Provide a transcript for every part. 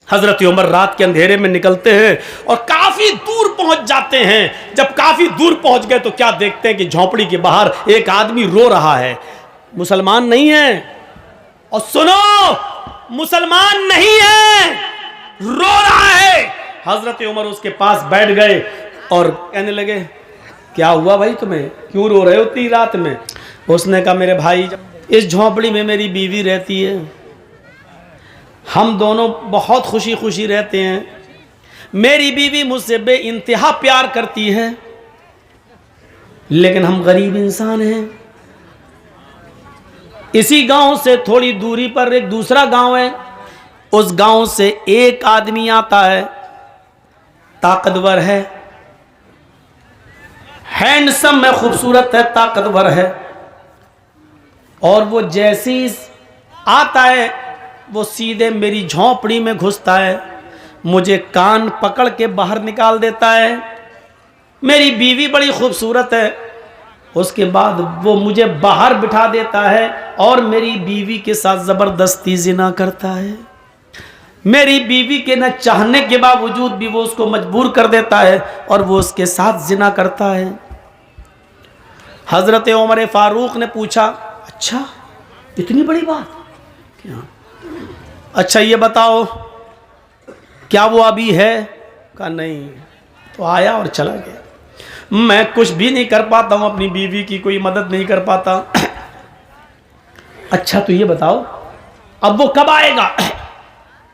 हजरत उमर रात के अंधेरे में निकलते हैं और काफी दूर पहुंच जाते हैं। जब काफी दूर पहुंच गए तो क्या देखते हैं कि झोपड़ी के बाहर एक आदमी रो रहा है। मुसलमान नहीं है, और सुनो, मुसलमान नहीं है, रो रहा है। हजरत उमर उसके पास बैठ गए और कहने लगे, क्या हुआ भाई, तुम्हें क्यों रो रहे हो इतनी रात में? उसने कहा, मेरे भाई, इस झोपड़ी में मेरी बीवी रहती है, हम दोनों बहुत खुशी खुशी रहते हैं। मेरी बीवी मुझसे बेइंतहा प्यार करती है, लेकिन हम गरीब इंसान हैं। इसी गांव से थोड़ी दूरी पर एक दूसरा गांव है, उस गांव से एक आदमी आता है, ताकतवर है, हैंडसम है, खूबसूरत है, ताकतवर है, और वो जैसे ही आता है वो सीधे मेरी झोंपड़ी में घुसता है, मुझे कान पकड़ के बाहर निकाल देता है। मेरी बीवी बड़ी खूबसूरत है, उसके बाद वो मुझे बाहर बिठा देता है और मेरी बीवी के साथ ज़बरदस्ती जिना करता है। मेरी बीवी के न चाहने के बावजूद भी वो उसको मजबूर कर देता है और वो उसके साथ जिना करता है। हज़रत उमर फारूक ने पूछा, अच्छा इतनी बड़ी बात क्या? अच्छा ये बताओ, क्या वो अभी है? कहा नहीं। तो आया और चला गया। मैं कुछ भी नहीं कर पाता हूँ, अपनी बीवी की कोई मदद नहीं कर पाता। अच्छा तो ये बताओ, अब वो कब आएगा?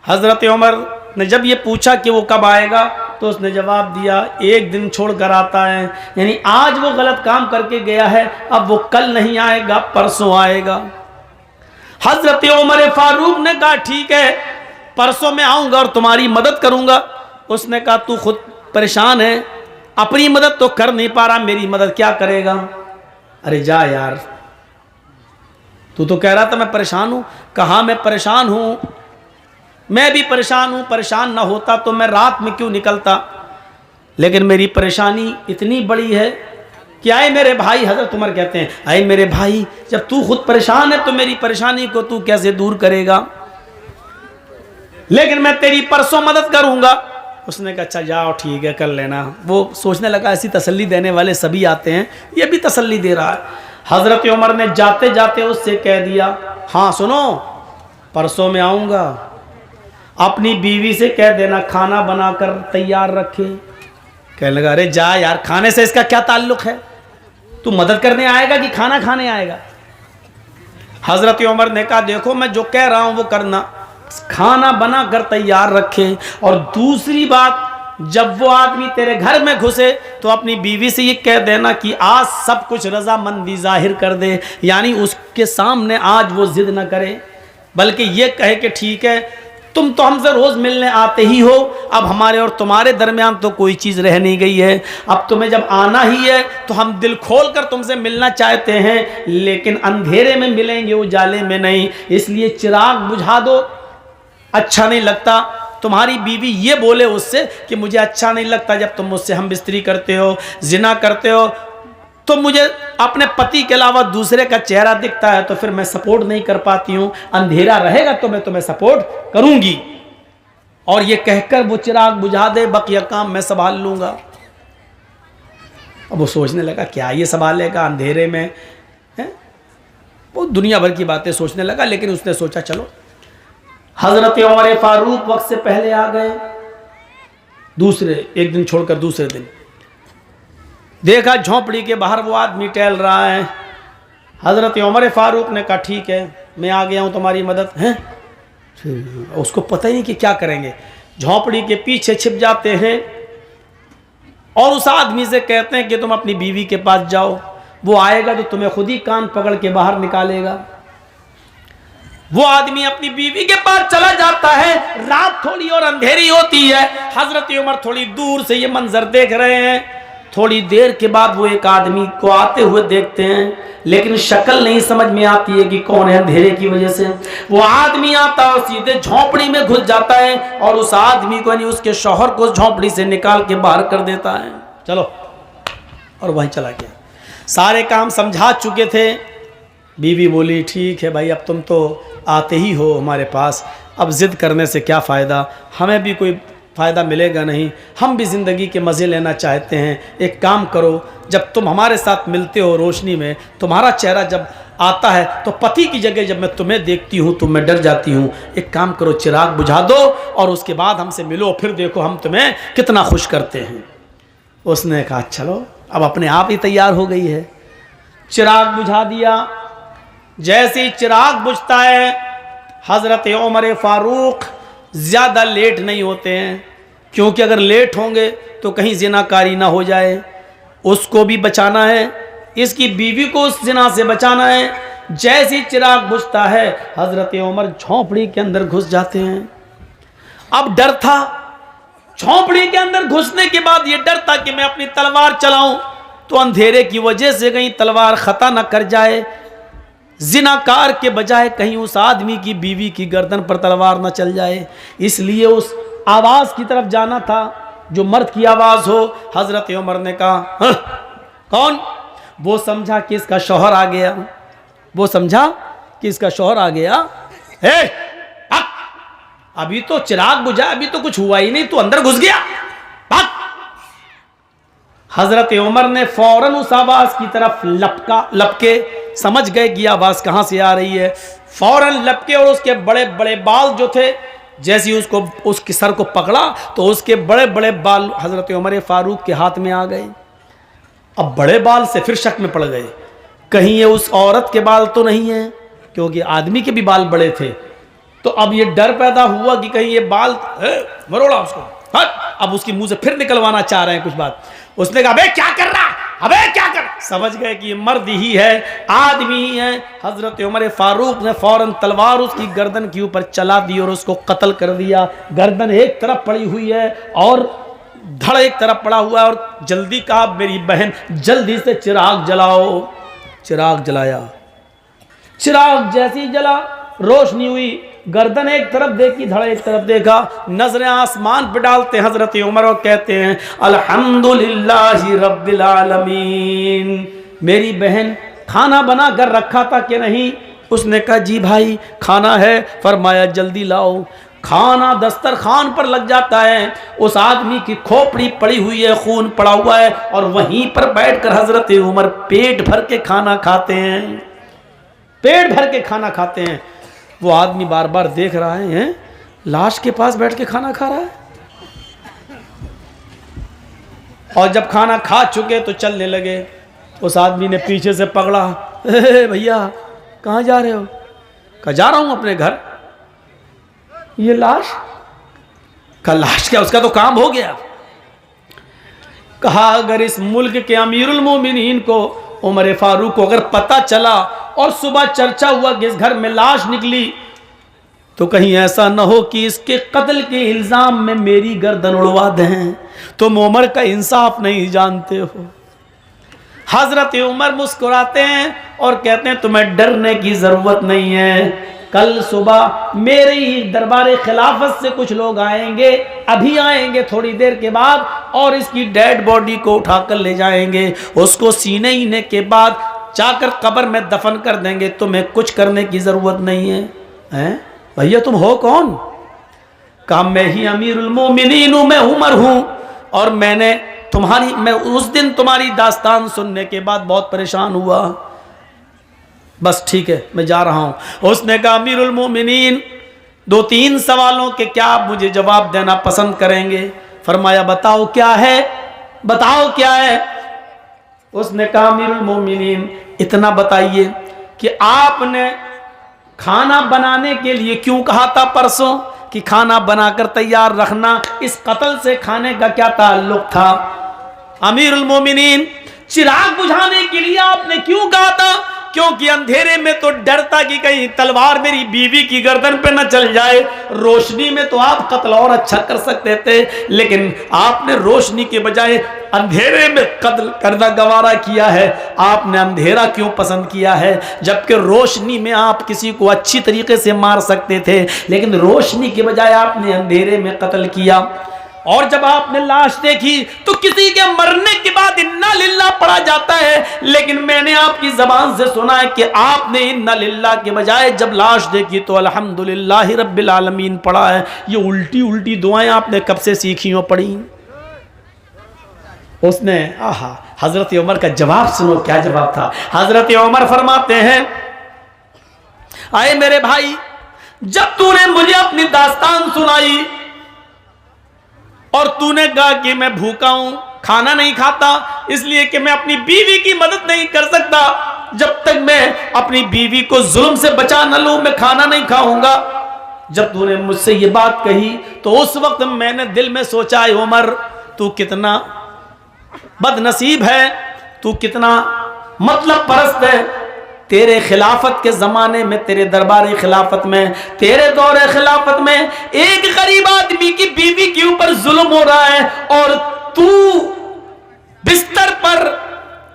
हज़रत उमर ने जब ये पूछा कि वो कब आएगा, तो उसने जवाब दिया, एक दिन छोड़कर आता है, यानी आज वो गलत काम करके गया है, अब वो कल नहीं आएगा, परसों आएगा। हज़रत उमर फारूक ने कहा, ठीक है, परसों में आऊँगा और तुम्हारी मदद करूँगा। उसने कहा, तू खुद परेशान है, अपनी मदद तो कर नहीं पा रहा, मेरी मदद क्या करेगा? अरे जा यार, तू तो कह रहा था मैं परेशान हूँ। कहा मैं परेशान हूँ, मैं भी परेशान हूँ, परेशान ना होता तो मैं रात में क्यों निकलता, लेकिन मेरी परेशानी इतनी बड़ी है कि आए मेरे भाई, हज़रत उमर कहते हैं, आए मेरे भाई, जब तू खुद परेशान है तो मेरी परेशानी को तू कैसे दूर करेगा? लेकिन मैं तेरी परसों मदद करूंगा। उसने कहा, अच्छा जाओ ठीक है, कर लेना। वो सोचने लगा ऐसी तसल्ली देने वाले सभी आते हैं, ये भी तसल्ली दे रहा है। हज़रत उमर ने जाते जाते उससे कह दिया, हाँ सुनो, परसों में आऊँगा, अपनी बीवी से कह देना खाना बनाकर तैयार रखे। कहने लगा, अरे जा यार, खाने से इसका क्या ताल्लुक है? तू मदद करने आएगा कि खाना खाने आएगा? हज़रत उमर ने कहा, देखो मैं जो कह रहा हूँ वो करना, खाना बना कर तैयार रखे, और दूसरी बात, जब वो आदमी तेरे घर में घुसे तो अपनी बीवी से ये कह देना कि आज सब कुछ रजामंदी जाहिर कर दे, यानी उसके सामने आज वो जिद न करे, बल्कि ये कहे कि ठीक है, तुम तो हमसे रोज़ मिलने आते ही हो, अब हमारे और तुम्हारे दरमियान तो कोई चीज़ रह नहीं गई है, अब तुम्हें जब आना ही है तो हम दिल खोल कर तुमसे मिलना चाहते हैं, लेकिन अंधेरे में मिलेंगे, उजाले में नहीं, इसलिए चिराग बुझा दो। अच्छा नहीं लगता, तुम्हारी बीवी ये बोले उससे कि मुझे अच्छा नहीं लगता जब तुम मुझसे हम बिस्तरी करते हो, जिना करते हो, तो मुझे अपने पति के अलावा दूसरे का चेहरा दिखता है, तो फिर मैं सपोर्ट नहीं कर पाती हूँ, अंधेरा रहेगा तो मैं तुम्हें सपोर्ट करूंगी। और ये कहकर वो चिराग बुझा दे, बकिया काम मैं संभाल लूंगा। अब वो सोचने लगा, क्या ये संभालेगा अंधेरे में है? वो दुनिया भर की बातें सोचने लगा, लेकिन उसने सोचा चलो। हज़रत उमर फारूक वक्त से पहले आ गए, दूसरे एक दिन छोड़कर दूसरे दिन देखा झोंपड़ी के बाहर वो आदमी टहल रहा है। हज़रत उमर फारूक ने कहा, ठीक है, मैं आ गया हूँ तुम्हारी मदद है। उसको पता ही नहीं कि क्या करेंगे, झोंपड़ी के पीछे छिप जाते हैं और उस आदमी से कहते हैं कि तुम अपनी बीवी के पास जाओ, वो आएगा तो तुम्हें खुद ही कान पकड़ के बाहर निकालेगा। वो आदमी अपनी बीवी के पास चला जाता है, रात थोड़ी और अंधेरी होती है, हज़रत उमर थोड़ी दूर से ये मंजर देख रहे हैं। थोड़ी देर के बाद वो एक आदमी को आते हुए देखते हैं, लेकिन शक्ल नहीं समझ में आती है कि कौन है, अंधेरे की वजह से। वो आदमी आता है और सीधे झोंपड़ी में घुस जाता है और उस आदमी को यानी उसके शौहर को झोंपड़ी से निकाल के बाहर कर देता है। चलो, और वहीं चला गया। सारे काम समझा चुके थे। बीवी बोली, ठीक है भाई, अब तुम तो आते ही हो हमारे पास, अब ज़िद करने से क्या फ़ायदा, हमें भी कोई फ़ायदा मिलेगा नहीं, हम भी ज़िंदगी के मज़े लेना चाहते हैं। एक काम करो, जब तुम हमारे साथ मिलते हो रोशनी में, तुम्हारा चेहरा जब आता है तो पति की जगह जब मैं तुम्हें देखती हूँ तो मैं डर जाती हूँ। एक काम करो, चिराग बुझा दो और उसके बाद हमसे मिलो, फिर देखो हम तुम्हें कितना खुश करते हैं। उसने कहा चलो, अब अपने आप ही तैयार हो गई है। चिराग बुझा दिया। जैसे ही चिराग बुझता है, हज़रत उमर फारूक ज़्यादा लेट नहीं होते हैं, क्योंकि अगर लेट होंगे तो कहीं ज़िनाकारी ना हो जाए, उसको भी बचाना है, इसकी बीवी को उस ज़िना से बचाना है। जैसे ही चिराग बुझता है, हज़रत उमर झोंपड़ी के अंदर घुस जाते हैं। अब डर था, झोंपड़ी के अंदर घुसने के बाद ये डर था कि मैं अपनी तलवार चलाऊं तो अंधेरे की वजह से कहीं तलवार खता न कर जाए, जिनाकार के बजाय कहीं उस आदमी की बीवी की गर्दन पर तलवार न चल जाए। इसलिए उस आवाज़ की तरफ जाना था जो मर्द की आवाज़ हो। हज़रत उमर ने कहा कौन? वो समझा कि इसका शौहर आ गया, वो समझा कि इसका शौहर आ गया। अभी तो चिराग बुझा, अभी तो कुछ हुआ ही नहीं, तू अंदर घुस गया। हजरत उमर ने फौरन उस आवाज की तरफ लपके, समझ गए कि आवाज कहां से आ रही है। फौरन लपके और उसके बड़े बड़े बाल जो थे, जैसे ही उसको उसके सर को पकड़ा तो उसके बड़े बड़े बाल हजरत उमर फारूक के हाथ में आ गए। अब बड़े बाल से फिर शक में पड़ गए, कहीं ये उस औरत के बाल तो नहीं है, क्योंकि आदमी के भी बाल बड़े थे। तो अब ये डर पैदा हुआ कि कहीं ये बाल मरोड़ा उसको, अब उसकी मुंह से फिर निकलवाना चाह रहे हैं कुछ बात। उसने कहा अबे क्या कर रहा, अबे क्या कर। समझ गए कि ये मर्द ही है, आदमी ही है। हजरत उमर फारूक ने फौरन तलवार उसकी गर्दन के ऊपर चला दी और उसको कत्ल कर दिया। गर्दन एक तरफ पड़ी हुई है और धड़ एक तरफ पड़ा हुआ है। और जल्दी कहा मेरी बहन जल्दी से चिराग जलाओ। चिराग जलाया, चिराग जैसे ही जला रोशनी हुई, गर्दन एक तरफ देखी, धड़ एक तरफ देखा, नजरें आसमान पे डालते हजरत उमर और कहते हैं अल्हम्दुलिल्लाहि रब्बिल आलमीन। मेरी बहन खाना बना कर रखा था कि नहीं? उसने कहा जी भाई खाना है। फरमाया जल्दी लाओ। खाना दस्तरखान पर लग जाता है, उस आदमी की खोपड़ी पड़ी हुई है, खून पड़ा हुआ है, और वहीं पर बैठकर हजरत उमर पेट भर के खाना खाते हैं, पेट भर के खाना खाते हैं। वो आदमी बार बार देख रहा है, लाश के पास बैठ के खाना खा रहा है। और जब खाना खा चुके तो चलने लगे। उस आदमी ने पीछे से पकड़ा, भैया कहाँ जा रहे हो? कहा जा रहा हूं अपने घर। ये लाश का लाश क्या, उसका तो काम हो गया। कहा अगर इस मुल्क के अमीरुल मोमिनीन को उमर फारूक को अगर पता चला और सुबह चर्चा हुआ कि इस घर में लाश निकली, तो कहीं ऐसा न हो कि इसके कत्ल के इल्जाम में मेरी गर्दन उड़वा दें। तुम उमर का इंसाफ नहीं जानते हो। हजरत उमर मुस्कुराते हैं और कहते हैं तुम्हें डरने की जरूरत नहीं है। कल सुबह मेरे ही दरबार खिलाफत से कुछ लोग आएंगे, अभी आएंगे थोड़ी देर के बाद, और इसकी डेड बॉडी को उठाकर ले जाएंगे। उसको सीने हीने के बाद जाकर कब्र में दफन कर देंगे। तुम्हें कुछ करने की जरूरत नहीं है। हैं भैया तुम हो कौन? कहा मैं ही अमीरुल मोमिनीन हूं, मैं उमर हूं। और मैं उस दिन तुम्हारी दास्तान सुनने के बाद बहुत परेशान हुआ। बस ठीक है मैं जा रहा हूं। उसने कहा अमीरुल मोमिनीन 2-3 सवालों के क्या आप मुझे जवाब देना पसंद करेंगे? फरमाया बताओ क्या है, बताओ क्या है। उसने कहा अमीरुल मोमिनीन इतना बताइए कि आपने खाना बनाने के लिए क्यों कहा था परसों कि खाना बनाकर तैयार रखना, इस कत्ल से खाने का क्या ताल्लुक था? अमीरुल मोमिनीन चिराग बुझाने के लिए आपने क्यों कहा था? क्योंकि अंधेरे में तो डरता कि कहीं तलवार मेरी बीवी की गर्दन पे न चल जाए। रोशनी में तो आप कत्ल और अच्छा कर सकते थे, लेकिन आपने रोशनी के बजाय अंधेरे में कत्ल करना गवारा किया है। आपने अंधेरा क्यों पसंद किया है? जबकि रोशनी में आप किसी को अच्छी तरीके से मार सकते थे, लेकिन रोशनी के बजाय आपने अंधेरे में कत्ल किया। और जब आपने लाश देखी तो किसी के मरने के बाद इन्ना लिल्लाह पढ़ा जाता है, लेकिन मैंने आपकी जबान से सुना है कि आपने इन्ना लिल्लाह के बजाय जब लाश देखी तो अल्हम्दुलिल्लाह रब्बिल आलमीन पढ़ा है। ये उल्टी उल्टी दुआएं आपने कब से सीखी हो, पढ़ी? उसने आहा, हजरत उमर का जवाब सुनो, क्या जवाब था। हजरत उमर फरमाते हैं, आए मेरे भाई, जब तूने मुझे अपनी दास्तान सुनाई और तूने कहा कि मैं भूखा हूं, खाना नहीं खाता, इसलिए कि मैं अपनी बीवी की मदद नहीं कर सकता, जब तक मैं अपनी बीवी को जुल्म से बचा न लूं मैं खाना नहीं खाऊंगा। जब तूने मुझसे ये बात कही तो उस वक्त मैंने दिल में सोचा, उमर तू कितना बदनसीब है, तू कितना मतलब परस्त है। तेरे खिलाफत के जमाने में, तेरे दरबारी खिलाफत में, तेरे दौरे खिलाफत में एक गरीब आदमी की बीवी के ऊपर जुल्म हो रहा है और तू बिस्तर पर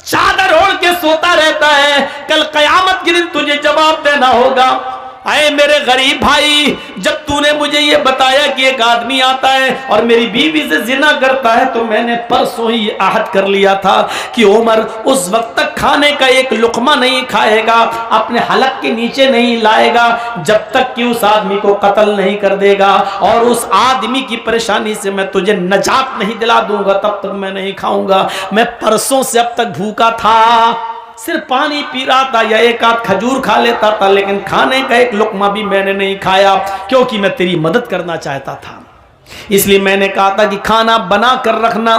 चादर ओढ़ के सोता रहता है। कल कयामत के दिन तुझे जवाब देना होगा। आए मेरे गरीब भाई, जब तूने मुझे ये बताया कि एक आदमी आता है और मेरी बीवी से जिना करता है, तो मैंने परसों ही आहद कर लिया था कि उमर उस वक्त तक खाने का एक लुकमा नहीं खाएगा, अपने हलक के नीचे नहीं लाएगा, जब तक कि उस आदमी को कत्ल नहीं कर देगा, और उस आदमी की परेशानी से मैं तुझे नजात नहीं दिला दूंगा, तब तक मैं नहीं खाऊंगा। मैं परसों से अब तक भूखा था, सिर्फ पानी पी रहा था या एक आध खजूर खा लेता था, लेकिन खाने का एक लुकमा भी मैंने नहीं खाया, क्योंकि मैं तेरी मदद करना चाहता था। इसलिए मैंने कहा था कि खाना बना कर रखना।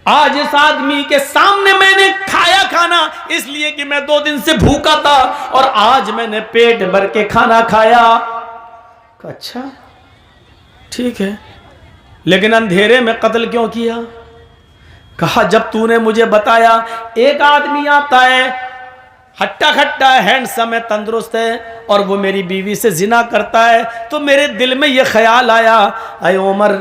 आज इस आदमी के सामने मैंने खाया खाना, इसलिए कि मैं 2 दिन से भूखा था और आज मैंने पेट भर के खाना खाया। अच्छा ठीक है, लेकिन अंधेरे में कत्ल क्यों किया? कहा जब तूने मुझे बताया एक आदमी आता है, हट्टा खट्टा है, हैंडसम है, तंदुरुस्त है, और वो मेरी बीवी से जिना करता है, तो मेरे दिल में ये ख्याल आया, अरे उमर,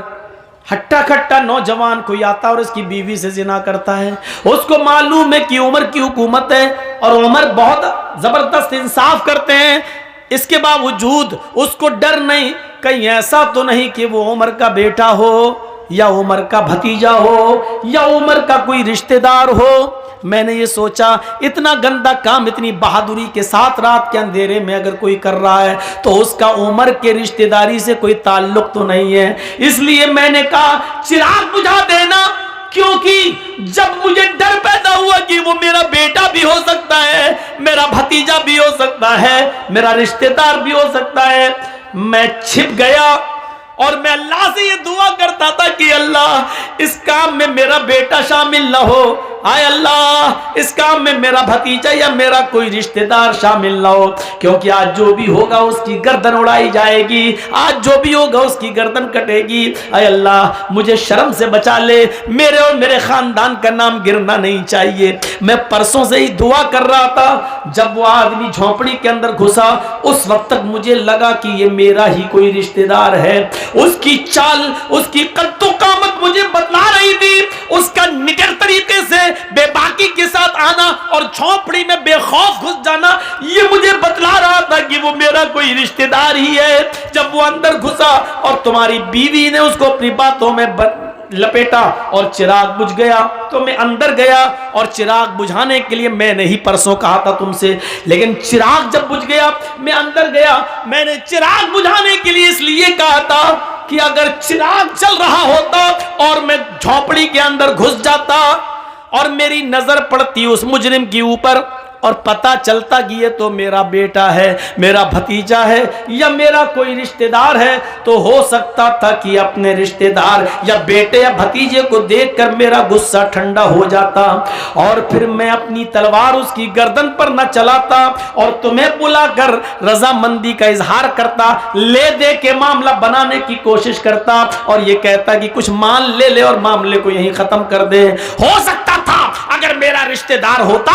हट्टा खट्टा नौजवान कोई आता और उसकी बीवी से जिना करता है, उसको मालूम है कि उमर की हुकूमत है और उमर बहुत जबरदस्त इंसाफ करते हैं, इसके बावजूद उसको डर नहीं, कहीं ऐसा तो नहीं कि वो उमर का बेटा हो या उमर का भतीजा हो या उमर का कोई रिश्तेदार हो। मैंने ये सोचा, इतना गंदा काम इतनी बहादुरी के साथ रात के अंधेरे में अगर कोई कर रहा है तो उसका उमर के रिश्तेदारी से कोई ताल्लुक तो नहीं है। इसलिए मैंने कहा चिराग बुझा देना, क्योंकि जब मुझे डर पैदा हुआ कि वो मेरा बेटा भी हो सकता है, मेरा भतीजा भी हो सकता है, मेरा रिश्तेदार भी हो सकता है, मैं छिप गया और मैं अल्लाह से ये दुआ करता था कि अल्लाह इस काम में मेरा बेटा शामिल ना हो, आए अल्लाह इस काम में मेरा भतीजा या मेरा कोई रिश्तेदार शामिल ना हो, क्योंकि आज जो भी होगा उसकी गर्दन उड़ाई जाएगी, आज जो भी होगा उसकी गर्दन कटेगी। आए अल्लाह मुझे शर्म से बचा ले, मेरे और मेरे खानदान का नाम गिरना नहीं चाहिए। मैं परसों से ही दुआ कर रहा था, जब वो आदमी झोंपड़ी के अंदर घुसा उस वक्त तक मुझे लगा कि ये मेरा ही कोई रिश्तेदार है। उसकी चाल, उसकी कद्दो कामत मुझे बतला रही थी, उसका निडर तरीके से बेबाकी के साथ आना और झोंपड़ी में बेखौफ घुस जाना, ये मुझे बतला रहा था कि वो मेरा कोई रिश्तेदार ही है। जब वो अंदर घुसा और तुम्हारी बीवी ने उसको अपनी बातों में लपेटा और चिराग बुझ गया, तो मैं अंदर गया और चिराग बुझाने के लिए, मैंने ही परसों कहा था तुमसे, लेकिन चिराग जब बुझ गया मैं अंदर गया। मैंने चिराग बुझाने के लिए इसलिए कहा था कि अगर चिराग चल रहा होता और मैं झोपड़ी के अंदर घुस जाता और मेरी नजर पड़ती उस मुजरिम के ऊपर और पता चलता कि ये तो मेरा बेटा है, मेरा भतीजा है या मेरा कोई रिश्तेदार है, तो हो सकता था कि अपने रिश्तेदार या बेटे या भतीजे को देखकर मेरा गुस्सा ठंडा हो जाता और फिर मैं अपनी तलवार उसकी गर्दन पर न चलाता और तुम्हें बुलाकर रजामंदी का इजहार करता, ले दे के मामला बनाने की कोशिश करता और ये कहता कि कुछ मान ले और मामले को यहीं खत्म कर दे। हो सकता था अगर अगर मेरा रिश्तेदार होता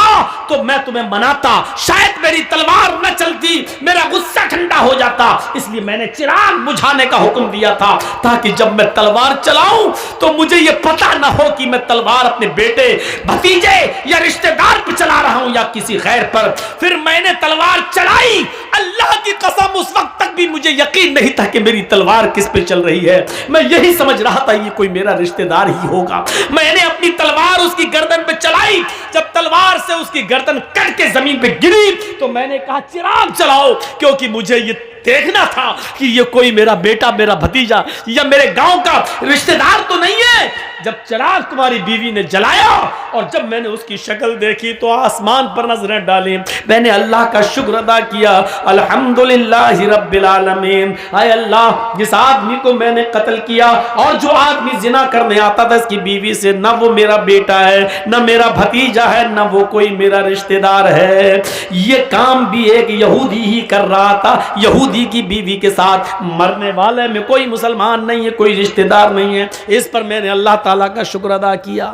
तो मैं तुम्हें मनाता, शायद मेरी तलवार न चलती, मेरा गुस्सा ठंडा हो जाता, इसलिए मैंने चिराग बुझाने का हुक्म दिया था, ताकि जब मैं तलवार चलाऊं तो मुझे यह पता ना हो कि मैं तलवार अपने बेटे, भतीजे या रिश्तेदार पर चला रहा हूं या किसी गैर पर। फिर मैंने तलवार चलाई, अल्लाह की कसम उस वक्त तक भी मुझे यकीन नहीं था कि मेरी तलवार किस पे चल रही है। मैं यही समझ रहा था ये कोई मेरा रिश्तेदार ही होगा। मैंने अपनी तलवार उसकी गर्दन पे चलाई, जब तलवार से उसकी गर्दन कट के जमीन पे गिरी तो मैंने कहा चिराग चलाओ, क्योंकि मुझे ये देखना था कि ये कोई मेरा बेटा, मेरा भतीजा या मेरे गांव का रिश्तेदार तो नहीं है। जब चिराग तुम्हारी बीवी ने जलाया और जब मैंने उसकी शक्ल देखी तो आसमान पर नजरें डाली, मैंने अल्लाह का शुक्र अदा किया, अल्हम्दुलिल्लाहि रब्बिल आलमीन। आय अल्लाह, जिस आदमी को मैंने कत्ल किया और जो आदमी जिना करने आता था इसकी बीवी से, न वो मेरा बेटा है, न मेरा भतीजा है, न वो कोई मेरा रिश्तेदार है। ये काम भी एक यहूदी ही कर रहा था, यहूदी की बीवी के साथ। मरने वाले में कोई मुसलमान नहीं है, कोई रिश्तेदार नहीं है। इस पर मैंने अल्लाह ताला का शुक्र अदा किया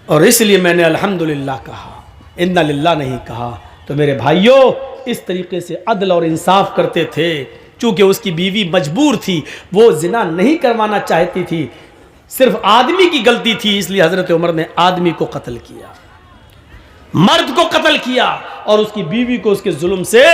और इसलिए मैंने अल्हम्दुलिल्लाह कहा, इन्ना लिल्लाह नहीं कहा। तो मेरे भाइयों, इस तरीके से अदल और इंसाफ करते थे। चूंकि उसकी बीवी मजबूर थी, वो जिना नहीं करवाना चाहती थी, सिर्फ आदमी की गलती थी, इसलिए हजरत उमर ने आदमी को कत्ल किया, मर्द को कत्ल किया और उसकी बीवी को उसके जुल्म से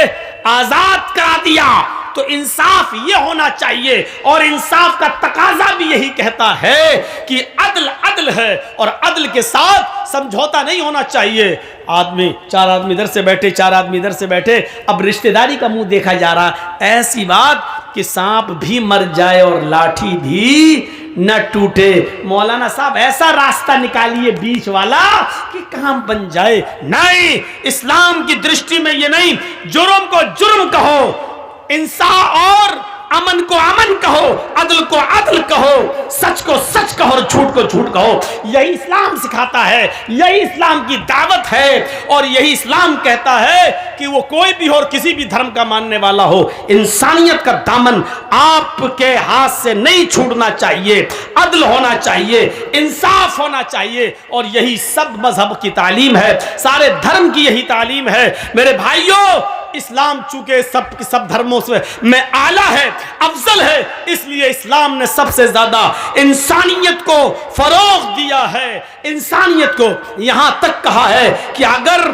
आजाद करा दिया। तो इंसाफ ये होना चाहिए और इंसाफ का तकाजा भी यही कहता है कि अदल अदल है और अदल के साथ समझौता नहीं होना चाहिए। आदमी, चार आदमी इधर से बैठे, चार आदमी इधर से बैठे, अब रिश्तेदारी का मुंह देखा जा रहा। ऐसी बात कि सांप भी मर जाए और लाठी भी न टूटे। मौलाना साहब ऐसा रास्ता निकालिए बीच वाला कि काम बन जाए। नहीं, इस्लाम की दृष्टि में ये नहीं, जुर्म को जुर्म कहो, इंसाफ और अमन को अमन कहो, अदल को अदल कहो, सच को सच कहो और झूठ को झूठ कहो। यही इस्लाम सिखाता है, यही इस्लाम की दावत है और यही इस्लाम कहता है कि वो कोई भी हो और किसी भी धर्म का मानने वाला हो, इंसानियत का दामन आपके हाथ से नहीं छूटना चाहिए, अदल होना चाहिए, इंसाफ होना चाहिए। और यही सब मजहब की तालीम है, सारे धर्म की यही तालीम है। मेरे भाइयों, इस्लाम चूंकि सब धर्मों से में आला है, अफजल है, इसलिए इस्लाम ने सबसे ज्यादा इंसानियत को फरोग दिया है। इंसानियत को यहां तक कहा है कि अगर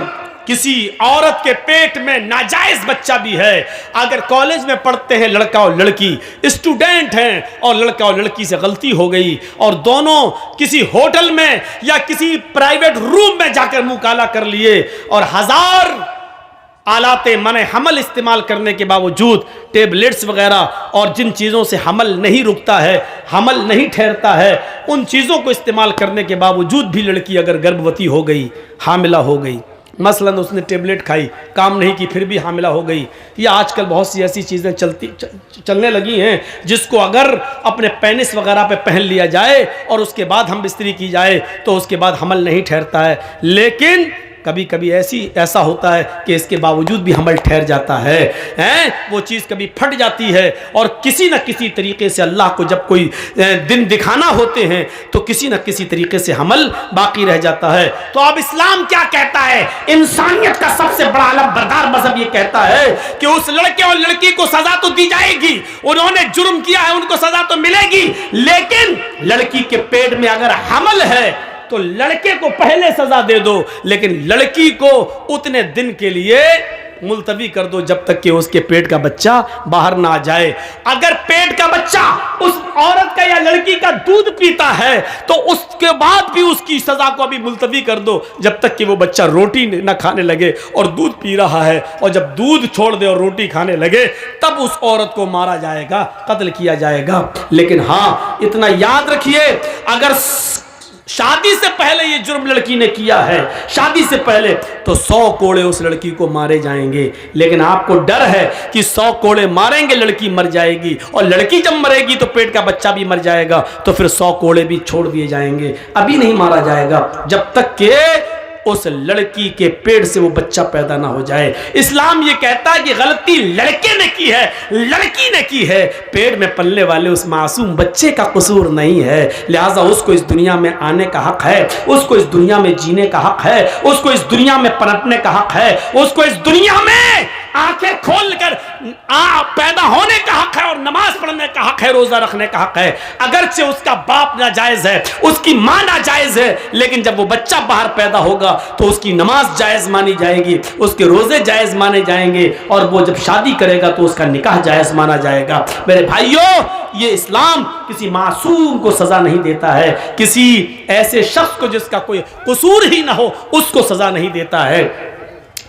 किसी औरत के पेट में नाजायज बच्चा भी है, अगर कॉलेज में पढ़ते हैं लड़का और लड़की, स्टूडेंट हैं और लड़का और लड़की से गलती हो गई और दोनों किसी होटल में या किसी प्राइवेट रूम में जाकर मुंह काला कर लिए और हजार आलाते मने हमल इस्तेमाल करने के बावजूद, टेबलेट्स वगैरह और जिन चीज़ों से हमल नहीं रुकता है, हमल नहीं ठहरता है, उन चीज़ों को इस्तेमाल करने के बावजूद भी लड़की अगर गर्भवती हो गई, हामिला हो गई, मसलन उसने टेबलेट खाई, काम नहीं की, फिर भी हामिला हो गई, या आजकल बहुत सी ऐसी चीज़ें चलने लगी हैं जिसको अगर अपने पेनिस वगैरह पे पहन लिया जाए और उसके बाद हम बिस्तरी की जाए तो उसके बाद हमल नहीं ठहरता है। लेकिन कभी कभी ऐसा होता है कि इसके बावजूद भी हमल ठहर जाता है, वो चीज़ कभी फट जाती है और किसी न किसी तरीके से अल्लाह को जब कोई दिन दिखाना होते हैं तो किसी न किसी तरीके से हमल बाकी रह जाता है। तो अब इस्लाम क्या कहता है? इंसानियत का सबसे बड़ा अलमबरदार मजहब ये कहता है कि उस लड़के और लड़की को सजा तो दी जाएगी, उन्होंने जुर्म किया है उनको सजा तो मिलेगी, लेकिन लड़की के पेट में अगर हमल है तो लड़के को पहले सजा दे दो, लेकिन लड़की को उतने दिन के लिए मुलतवी कर दो जब तक कि उसके पेट का बच्चा बाहर ना आ जाए। अगर पेट का बच्चा उस औरत का या लड़की का दूध पीता है तो उसके बाद भी उसकी सजा को अभी मुलतवी कर दो जब तक कि वो बच्चा रोटी न खाने लगे और दूध पी रहा है, और जब दूध छोड़ दे और रोटी खाने लगे तब उस औरत को मारा जाएगा, कत्ल किया जाएगा। लेकिन हाँ, इतना याद रखिए, अगर शादी से पहले ये जुर्म लड़की ने किया है, शादी से पहले, तो 100 कोड़े उस लड़की को मारे जाएंगे। लेकिन आपको डर है कि 100 कोड़े मारेंगे लड़की मर जाएगी, और लड़की जब मरेगी तो पेट का बच्चा भी मर जाएगा, तो फिर 100 कोड़े भी छोड़ दिए जाएंगे, अभी नहीं मारा जाएगा जब तक के उस लड़की के पेट से वो बच्चा पैदा ना हो जाए। इस्लाम ये कहता है कि गलती लड़के ने की है, लड़की ने की है, पेट में पलने वाले उस मासूम बच्चे का कसूर नहीं है। लिहाजा उसको इस दुनिया में आने का हक है, उसको इस दुनिया में जीने का हक है, उसको इस दुनिया में पनपने का हक है, उसको इस दुनिया में आंखें खोलकर पैदा होने का हक है और नमाज पढ़ने का हक है, रोजा रखने का हक है। अगरचे उसका बाप नाजायज है, उसकी मां नाजायज है, लेकिन जब वो बच्चा बाहर पैदा होगा तो उसकी नमाज जायज मानी जाएगी, उसके रोजे जायज माने जाएंगे, और वो जब शादी करेगा तो उसका निकाह जायज माना जाएगा। मेरे भाइयों, ये इस्लाम किसी मासूम को सजा नहीं देता है, किसी ऐसे शख्स को जिसका कोई कसूर ही ना हो उसको सजा नहीं देता है।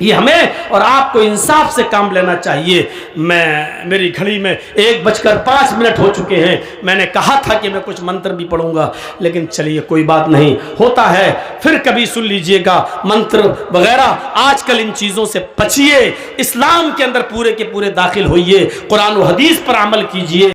ये हमें और आपको इंसाफ से काम लेना चाहिए। मेरी घड़ी में 1:05 हो चुके हैं। मैंने कहा था कि मैं कुछ मंत्र भी पढ़ूंगा, लेकिन चलिए कोई बात नहीं, होता है, फिर कभी सुन लीजिएगा मंत्र वगैरह। आजकल इन चीज़ों से बचिए, इस्लाम के अंदर पूरे के पूरे दाखिल होइए, कुरान और हदीस पर अमल कीजिए।